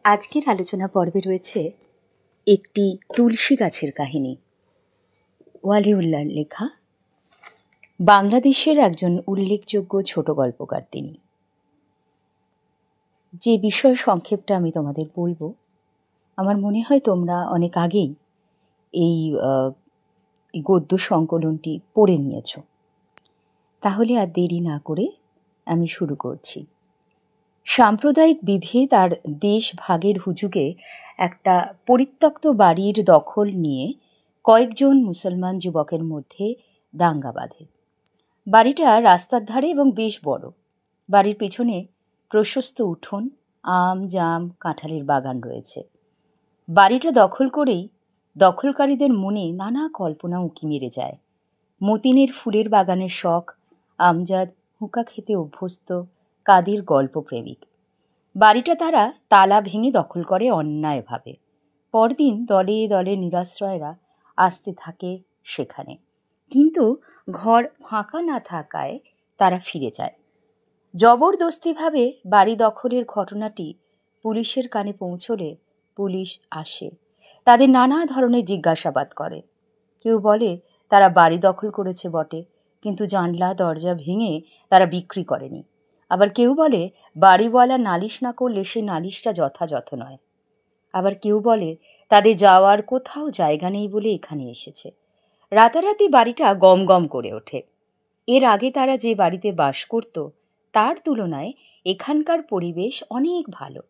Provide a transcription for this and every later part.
আজকের আলোচনা পর্বে রয়েছে একটি তুলসী গাছের কাহিনী। ওয়ালিউল্লাহর লেখা। বাংলাদেশের একজন উল্লেখযোগ্য ছোট গল্পকার তিনি। যে বিষয় সংক্ষেপটা আমি তোমাদের বলবো, আমার মনে হয় তোমরা অনেক আগেই এই গদ্য সংকলনটি পড়ে নিয়েছ। তাহলে আর দেরি না করে আমি শুরু করছি। সাম্প্রদায়িক বিভেদ আর দেশ ভাগের হুজুগে একটা পরিত্যক্ত বাড়ির দখল নিয়ে কয়েকজন মুসলমান যুবকের মধ্যে দাঙ্গা বাঁধে। বাড়িটা রাস্তার ধারে এবং বেশ বড়। বাড়ির পেছনে প্রশস্ত উঠোন, আম, জাম, কাঁঠালের বাগান রয়েছে। বাড়িটা দখল করেই দখলকারীদের মনে নানা কল্পনা উঁকি মেরে যায়। মতিনের ফুলের বাগানের শখ, আমজাদ হুঁকা খেতে অভ্যস্ত, কাদের গল্পপ্রেমিক। বাড়িটা তারা তালা ভেঙে দখল করে অন্যায়ভাবে। পরদিন দলে দলে নিরাশ্রয়রা আসতে থাকে সেখানে, কিন্তু ঘর ফাঁকা না থাকায় তারা ফিরে যায়। জবরদস্তিভাবে বাড়ি দখলের ঘটনাটি পুলিশের কানে পৌঁছলে পুলিশ আসে, তাদের নানা ধরনের জিজ্ঞাসাবাদ করে। কেউ বলে তারা বাড়ি দখল করেছে বটে, কিন্তু জানলা দরজা ভেঙে তারা বিক্রি করেনি। আবার কেউ বলে বাড়িওয়ালা নালিশ না করলে সে নালিশটা যথাযথ নয়। আবার কেউ বলে তাদের যাওয়ার কোথাও জায়গা নেই বলে এখানে এসেছে। রাতারাতি বাড়িটা গম গম করে ওঠে। এর আগে তারা যে বাড়িতে বাস করত তার তুলনায় এখানকার পরিবেশ অনেক ভালো।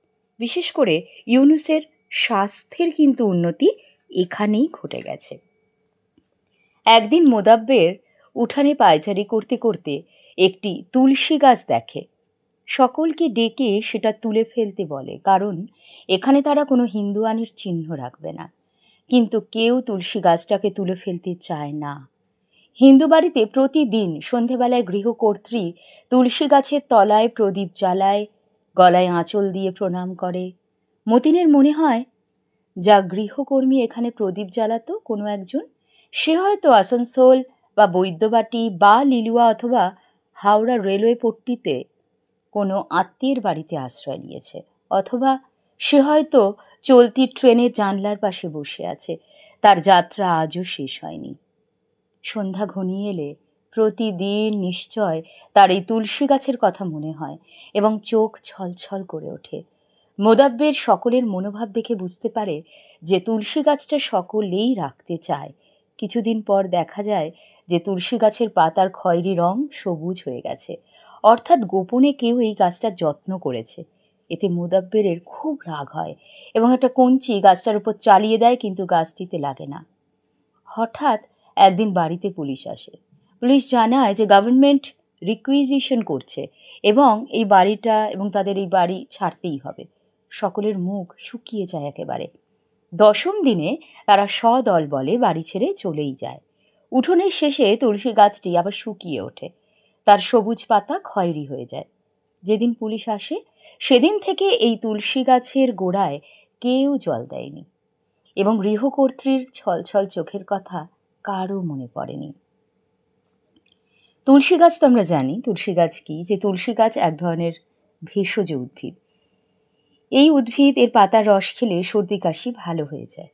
বিশেষ করে ইউনুসের স্বাস্থ্যের কিন্তু উন্নতি এখানেই ঘটে গেছে। একদিন মোদাব্বের উঠানে পায়চারি করতে করতে একটি তুলসী গাছ দেখে। সকলকে ডেকে সেটা তুলে ফেলতে বলে, কারণ এখানে তারা কোনো হিন্দুয়ানির চিহ্ন রাখবে না। কিন্তু কেউ তুলসী গাছটাকে তুলে ফেলতে চায় না। হিন্দু বাড়িতে প্রতিদিন সন্ধেবেলায় গৃহকর্ত্রী তুলসী গাছের তলায় প্রদীপ জ্বালায়, গলায় আঁচল দিয়ে প্রণাম করে। মতিনের মনে হয় যা গৃহকর্মী এখানে প্রদীপ জ্বালাতো কোনো একজন, সে হয়তো আসানসোল বা বৈদ্যবাটি বা লিলুয়া অথবা হাওড়া রেলওয়ে পট্টিতে কোনো আত্মীয়ের বাড়িতে আশ্রয় নিয়েছে, অথবা সে হয়তো চলতি ট্রেনের জানলার পাশে বসে আছে, তার যাত্রা আজও শেষ হয়নি। সন্ধ্যা ঘনিয়ে এলে প্রতিদিন নিশ্চয় তার এই তুলসী গাছের কথা মনে হয় এবং চোখ ছলছল করে ওঠে। মোদাব্বের সকলের মনোভাব দেখে বুঝতে পারে যে তুলসী গাছটা সকলেই রাখতে চায়। কিছুদিন পর দেখা যায় যে তুলসী গাছের পাতার খয়েরি রং সবুজ হয়ে গেছে, অর্থাৎ গোপনে কেউ এই গাছটার যত্ন করেছে। এতে মোদাব্বেরের খুব রাগ হয় এবং একটা কঞ্চি গাছটার উপর চালিয়ে দেয়, কিন্তু গাছটিতে লাগে না। হঠাৎ একদিন বাড়িতে পুলিশ আসে। পুলিশ জানায় যে গভর্নমেন্ট রিকুইজিশন করছে এবং এই বাড়িটা এবং তাদের এই বাড়ি ছাড়তেই হবে। সকলের মুখ শুকিয়ে যায় একেবারে। 10ম দিনে তারা সদল বলে বাড়ি ছেড়ে চলেই যায়। উঠোনের শেষে তুলসী গাছটি আবার শুকিয়ে ওঠে, তার সবুজ পাতা খয়েরি হয়ে যায়। যেদিন পুলিশ আসে সেদিন থেকে এই তুলসী গাছের গোড়ায় কেউ জল দেয়নি এবং গৃহকর্ত্রীর ছলছল চোখের কথা কারও মনে পড়েনি। তুলসী গাছ তো আমরা জানি তুলসী গাছ কি, যে তুলসী গাছ এক ধরনের ভেষজ উদ্ভিদ। এই উদ্ভিদ এর পাতার রস খেলে সর্দি কাশি ভালো হয়ে যায়।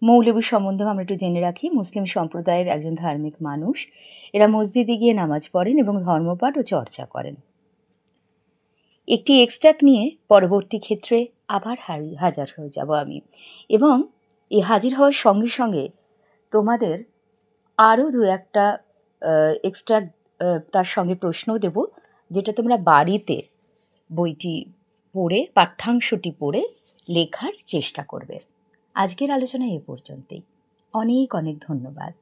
মৌলবী সম্বন্ধেও আমরা একটু জেনে রাখি। মুসলিম সম্প্রদায়ের একজন ধার্মিক মানুষ, এরা মসজিদে গিয়ে নামাজ পড়েন এবং ধর্মপাঠ ও চর্চা করেন। একটি এক্সট্রাক্ট নিয়ে পরবর্তী ক্ষেত্রে আবার হাজির হয়ে যাব আমি, এবং এই হাজির হওয়ার সঙ্গে সঙ্গে তোমাদের আরও 2-1টা এক্সট্রাক্ট তার সঙ্গে প্রশ্নও দেব, যেটা তোমরা বাড়িতে বইটি পড়ে পাঠ্যাংশটি পড়ে লেখার চেষ্টা করবে। আজকের আলোচনা এ পর্যন্তই। অনেক অনেক ধন্যবাদ।